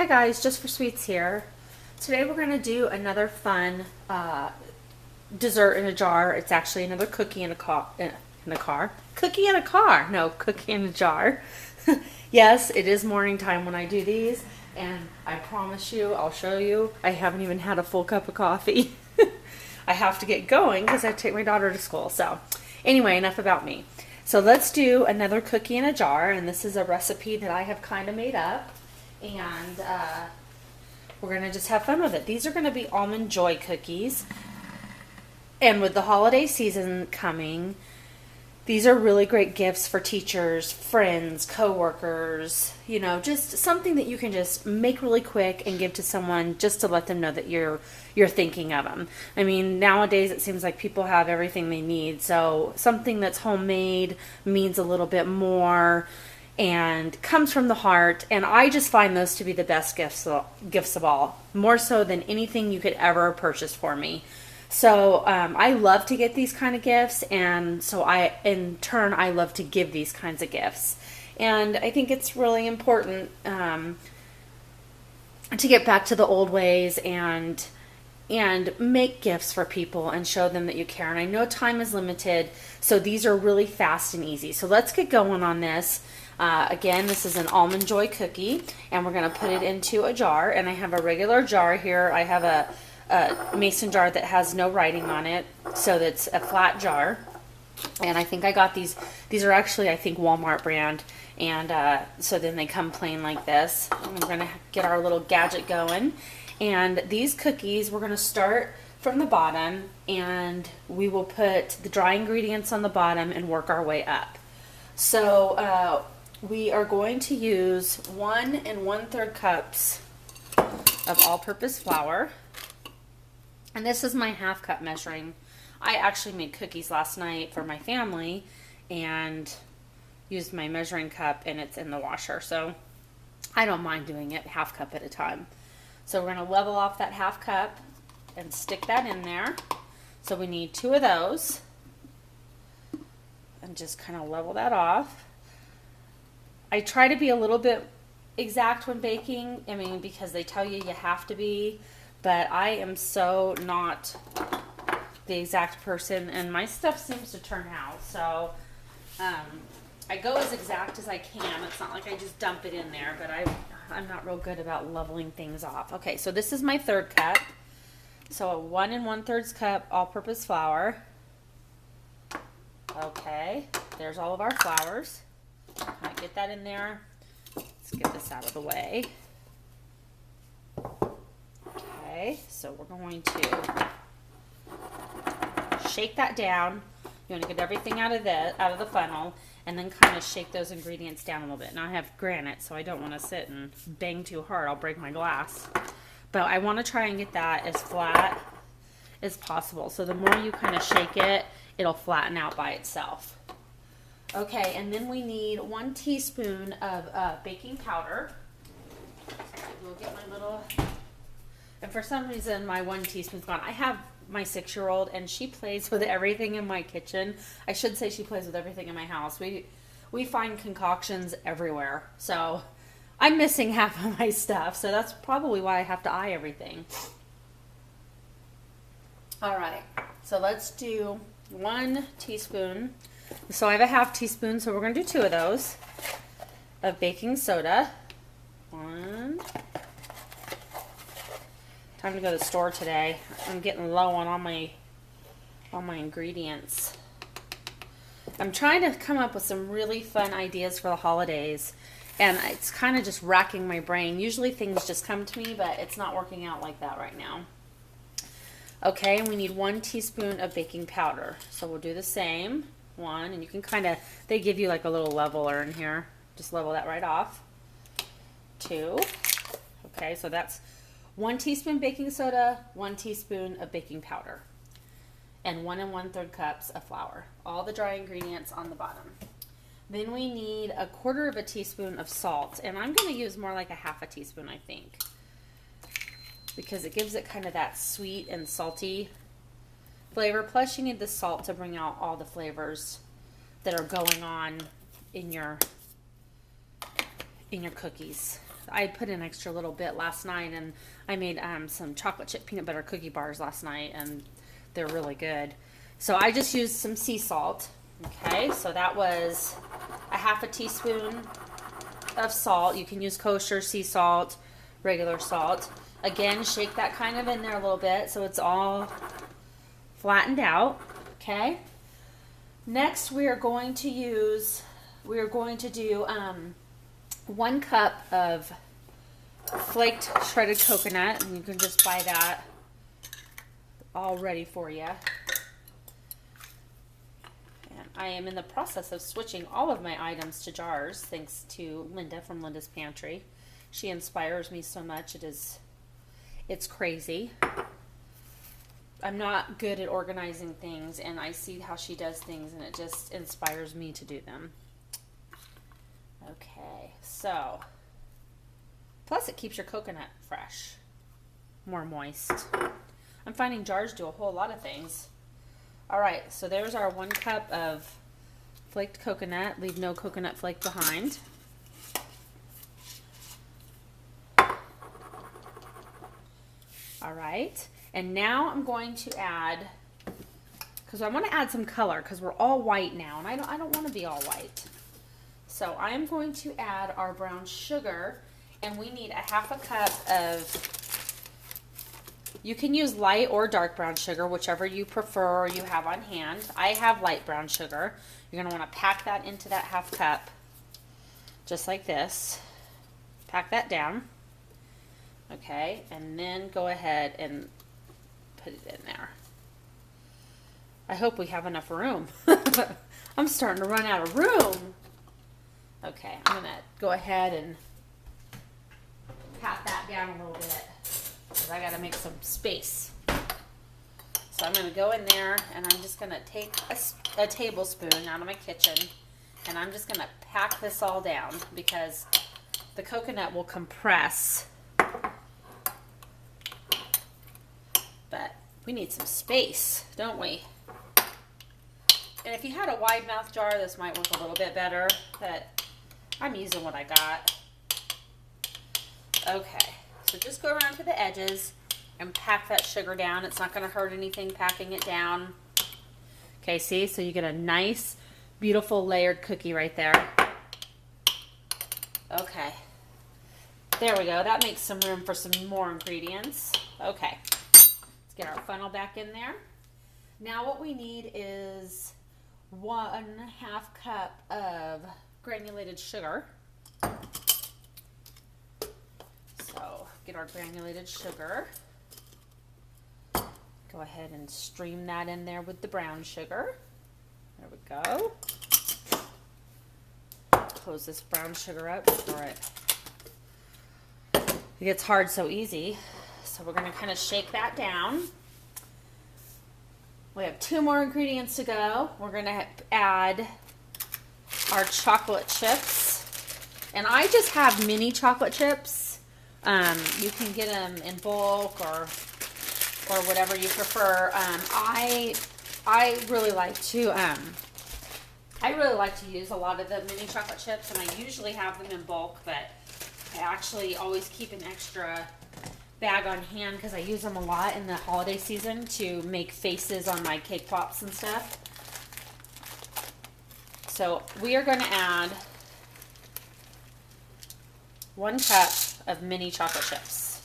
Hi guys, Jus4SweetZ here. Today we're going to do another fun dessert in a jar. It's actually another cookie in a car. Cookie in a car. No, cookie in a jar. Yes, it is morning time when I do these, and I promise you, I'll show you, I haven't even had a full cup of coffee. I have to get going because I have to take my daughter to school. So anyway, enough about me. So let's do another cookie in a jar, and this is a recipe that I have kind of made up. And we're going to just have fun with it. These are going to be Almond Joy cookies. And with the holiday season coming, these are really great gifts for teachers, friends, coworkers, you know, just something that you can just make really quick and give to someone just to let them know that you're thinking of them. I mean, nowadays it seems like people have everything they need. So something that's homemade means a little bit more and comes from the heart, and I just find those to be the best gifts of all, more so than anything you could ever purchase for me. So I love to get these kind of gifts, and so in turn I love to give these kinds of gifts, and I think it's really important to get back to the old ways and make gifts for people and show them that you care. And I know time is limited, so these are really fast and easy. So let's get going on this. Again, this is an Almond Joy cookie, and we're going to put it into a jar. And I have a regular jar here. I have a mason jar that has no writing on it, so that's a flat jar. And I think I got these. These are actually, I think, Walmart brand. And so then they come plain like this. And we're going to get our little gadget going. And these cookies, we're going to start from the bottom, and we will put the dry ingredients on the bottom and work our way up. So we are going to use 1 1/3 cups of all-purpose flour. And this is my half cup measuring. I actually made cookies last night for my family and used my measuring cup, and it's in the washer. So I don't mind doing it half cup at a time. So we're going to level off that half cup and stick that in there. So we need 2 of those. And just kind of level that off. I try to be a little bit exact when baking. I mean, because they tell you have to be. But I am so not the exact person, and my stuff seems to turn out. So I go as exact as I can. It's not like I just dump it in there, but I'm not real good about leveling things off. Okay, so this is my 1/3 cup. So a 1 1/3 cup all-purpose flour. Okay, there's all of our flours. Get that in there. Let's get this out of the way. Okay, so we're going to shake that down. You want to get everything out of the funnel, and then kind of shake those ingredients down a little bit. Now I have granite, so I don't want to sit and bang too hard. I'll break my glass. But I want to try and get that as flat as possible. So the more you kind of shake it, it'll flatten out by itself. Okay, and then we need 1 teaspoon of baking powder. We'll get my little... And for some reason, my 1 teaspoon's gone. I have my 6-year-old, and she plays with everything in my kitchen. I should say she plays with everything in my house. We find concoctions everywhere. So I'm missing half of my stuff. So that's probably why I have to eye everything. All right. So let's do 1 teaspoon. So I have a half teaspoon, so we're going to do 2 of those of baking soda. 1. Time to go to the store today. I'm getting low on all my ingredients. I'm trying to come up with some really fun ideas for the holidays, and it's kind of just racking my brain. Usually things just come to me, but it's not working out like that right now. Okay, and we need 1 teaspoon of baking powder. So we'll do the same. 1, and you can kind of, they give you like a little leveler in here. Just level that right off. 2. Okay, so that's 1 teaspoon baking soda, 1 teaspoon of baking powder, and 1 1/3 cups of flour. All the dry ingredients on the bottom. Then we need 1/4 teaspoon of salt, and I'm going to use more like a 1/2 teaspoon, I think, because it gives it kind of that sweet and salty flavor. Plus, you need the salt to bring out all the flavors that are going on in your cookies. I put in extra little bit last night, and I made some chocolate chip peanut butter cookie bars last night, and they're really good. So I just used some sea salt. Okay, so that was a half a teaspoon of salt. You can use kosher, sea salt, regular salt. Again, shake that kind of in there a little bit so it's all flattened out. Okay. Next, we are going to do 1 cup of flaked shredded coconut, and you can just buy that all ready for you. And I am in the process of switching all of my items to jars, thanks to Linda from Linda's Pantry. She inspires me so much. It's crazy. I'm not good at organizing things, and I see how she does things, and it just inspires me to do them. Okay, so, plus it keeps your coconut fresh, more moist. I'm finding jars do a whole lot of things. All right, so there's our 1 cup of flaked coconut. Leave no coconut flake behind. All right, and now I'm going to add, because I want to add some color, because we're all white now, and I don't want to be all white. So I am going to add our brown sugar, and we need a half a cup of, you can use light or dark brown sugar, whichever you prefer or you have on hand. I have light brown sugar. You're going to want to pack that into that half cup, just like this. Pack that down. Okay, and then go ahead and put it in there. I hope we have enough room. I'm starting to run out of room. Okay, I'm going to go ahead and pat that down a little bit, because I got to make some space. So I'm going to go in there, and I'm just going to take a tablespoon out of my kitchen, and I'm just going to pack this all down, because the coconut will compress. But we need some space, don't we? And if you had a wide mouth jar, this might work a little bit better, but I'm using what I got. Okay, so just go around to the edges and pack that sugar down. It's not going to hurt anything packing it down. Okay, see? So you get a nice, beautiful layered cookie right there. Okay. There we go. That makes some room for some more ingredients. Okay. Let's get our funnel back in there. Now what we need is 1/2 cup of granulated sugar. So get our granulated sugar. Go ahead and stream that in there with the brown sugar. There we go. Close this brown sugar up before it gets hard so easy. So we're going to kind of shake that down. We have 2 more ingredients to go. We're going to add our chocolate chips. And I just have mini chocolate chips. You can get them in bulk or whatever you prefer. I really like to use a lot of the mini chocolate chips, and I usually have them in bulk, but I actually always keep an extra bag on hand because I use them a lot in the holiday season to make faces on my cake pops and stuff. So we are going to add 1 cup of mini chocolate chips.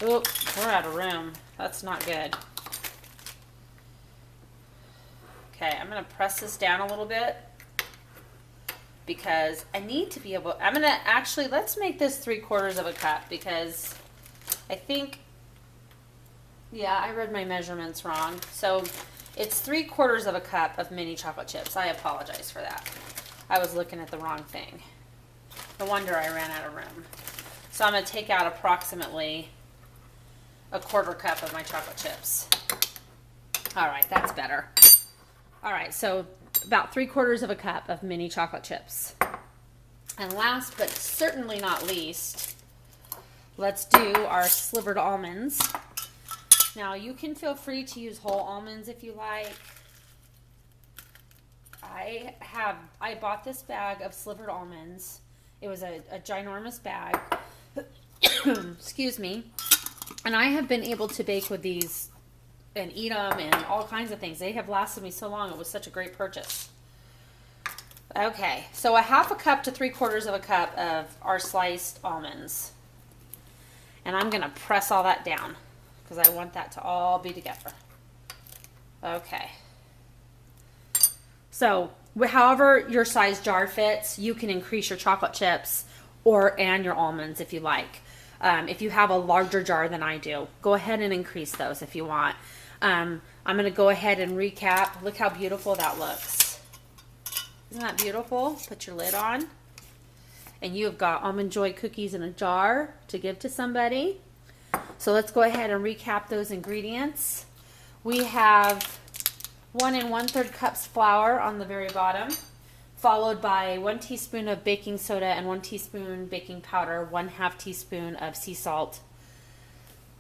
Oop, we're out of room. That's not good. Okay, I'm going to press this down a little bit because I need to be able, I'm going to actually, let's make this 3/4 cup because I think, yeah, I read my measurements wrong. So it's 3/4 cup of mini chocolate chips. I apologize for that. I was looking at the wrong thing. No wonder I ran out of room. So I'm going to take out approximately 1/4 cup of my chocolate chips. All right, that's better. All right, so about 3/4 cup of mini chocolate chips. And last but certainly not least, let's do our slivered almonds. Now you can feel free to use whole almonds if you like. I bought this bag of slivered almonds. It was a ginormous bag. Excuse me. And I have been able to bake with these and eat them and all kinds of things. They have lasted me so long. It was such a great purchase. Okay, so a 1/2 cup to 3/4 of a cup of our sliced almonds. And I'm going to press all that down because I want that to all be together. Okay. So, however your size jar fits, you can increase your chocolate chips and your almonds if you like. If you have a larger jar than I do, go ahead and increase those if you want. I'm going to go ahead and recap. Look how beautiful that looks. Isn't that beautiful? Put your lid on. And you have got Almond Joy cookies in a jar to give to somebody. So let's go ahead and recap those ingredients. We have 1 1/3 cups flour on the very bottom, followed by 1 teaspoon of baking soda and 1 teaspoon baking powder, 1/2 teaspoon of sea salt.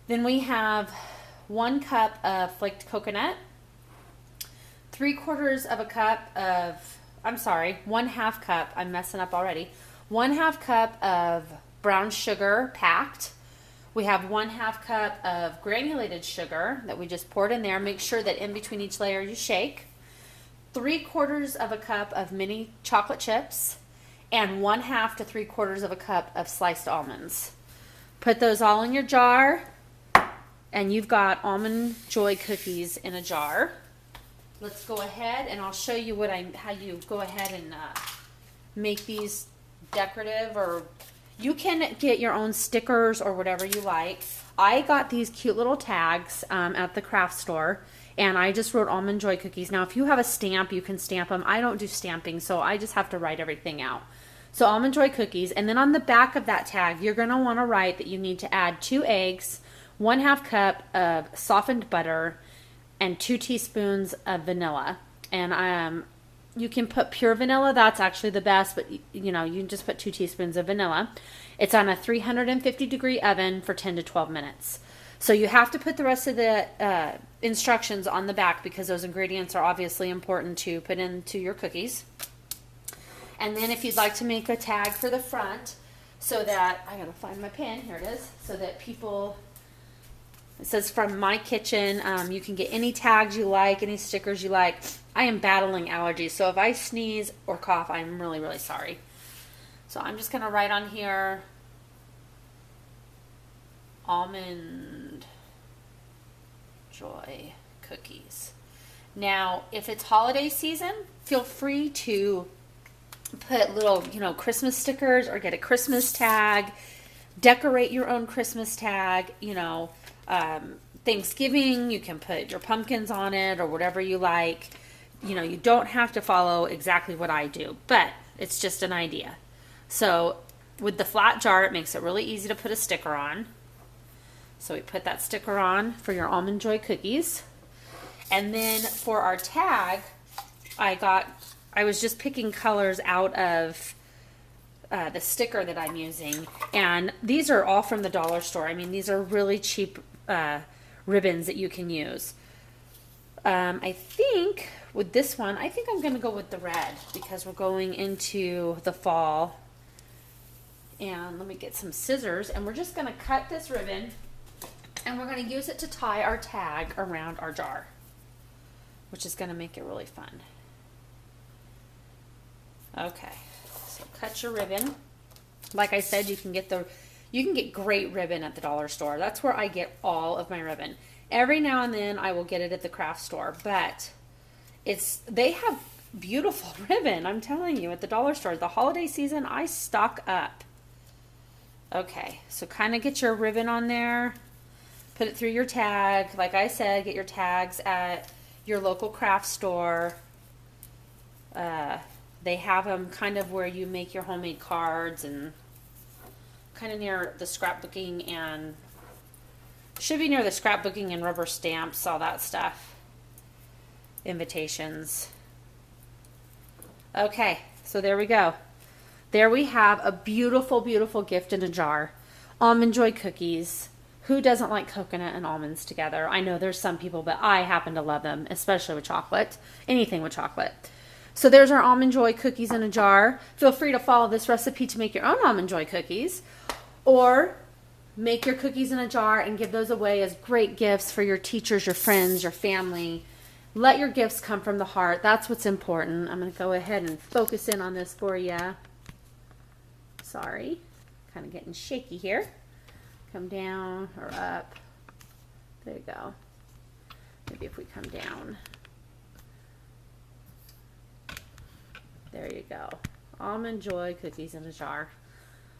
Then we have 1 cup of flaked coconut, 3/4 of a cup of, I'm sorry, 1/2 cup, I'm messing up already, 1/2 cup of brown sugar packed. We have 1/2 cup of granulated sugar that we just poured in there. Make sure that in between each layer you shake. 3/4 of a cup of mini chocolate chips and 1/2 to 3/4 of a cup of sliced almonds. Put those all in your jar and you've got Almond Joy cookies in a jar. Let's go ahead and I'll show you how you go ahead and make these decorative, or you can get your own stickers or whatever you like. I got these cute little tags at the craft store, and I just wrote Almond Joy cookies. Now, if you have a stamp, you can stamp them. I don't do stamping, so I just have to write everything out. So Almond Joy cookies, and then on the back of that tag, you're going to want to write that you need to add 2 eggs, 1/2 cup of softened butter, and 2 teaspoons of vanilla. And you can put pure vanilla. That's actually the best, but you can just put 2 teaspoons of vanilla. It's on a 350-degree oven for 10 to 12 minutes. So you have to put the rest of the instructions on the back because those ingredients are obviously important to put into your cookies. And then if you'd like to make a tag for the front so that, I gotta find my pen, here it is, so that people, it says from my kitchen, you can get any tags you like, any stickers you like. I am battling allergies, so if I sneeze or cough, I'm really, really sorry. So I'm just gonna write on here, Almond Joy cookies. Now, if it's holiday season, feel free to put little, Christmas stickers or get a Christmas tag, decorate your own Christmas tag, Thanksgiving, you can put your pumpkins on it or whatever you like. You don't have to follow exactly what I do, but it's just an idea. So with the flat jar, it makes it really easy to put a sticker on. So we put that sticker on for your Almond Joy cookies. And then for our tag, I was just picking colors out of the sticker that I'm using. And these are all from the dollar store. I mean, these are really cheap ribbons that you can use. I think with this one, I think I'm going to go with the red because we're going into the fall. And let me get some scissors, and we're just going to cut this ribbon, and we're going to use it to tie our tag around our jar, which is going to make it really fun. Okay, so cut your ribbon. Like I said, you can get great ribbon at the dollar store. That's where I get all of my ribbon. Every now and then I will get it at the craft store, but they have beautiful ribbon, I'm telling you, at the dollar store. The holiday season, I stock up. Okay, so kind of get your ribbon on there, put it through your tag. Like I said, get your tags at your local craft store. They have them kind of where you make your homemade cards, and kind of near the scrapbooking, and should be near the scrapbooking and rubber stamps, all that stuff. Invitations. Okay, so there we go. There we have a beautiful, beautiful gift in a jar. Almond Joy cookies. Who doesn't like coconut and almonds together? I know there's some people, but I happen to love them, especially with chocolate. Anything with chocolate. So there's our Almond Joy cookies in a jar. Feel free to follow this recipe to make your own Almond Joy cookies, or make your cookies in a jar and give those away as great gifts for your teachers, your friends, your family. Let your gifts come from the heart. That's what's important. I'm going to go ahead and focus in on this for you. Sorry, kind of getting shaky here. Come down or up. There you go. Maybe if we come down. There you go. Almond Joy cookies in a jar.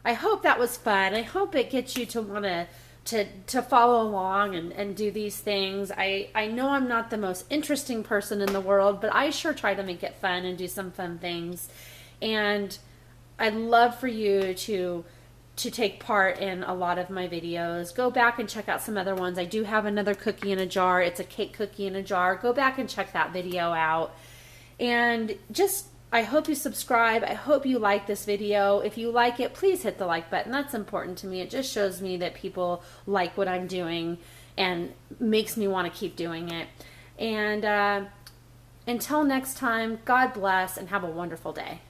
I hope that was fun. I hope it gets you to want to follow along and do these things. I know I'm not the most interesting person in the world, but I sure try to make it fun and do some fun things. And I'd love for you to take part in a lot of my videos. Go back and check out some other ones. I do have another cookie in a jar. It's a cake cookie in a jar. Go back and check that video out. And just, I hope you subscribe. I hope you like this video. If you like it, please hit the like button. That's important to me. It just shows me that people like what I'm doing and makes me want to keep doing it. And until next time, God bless and have a wonderful day.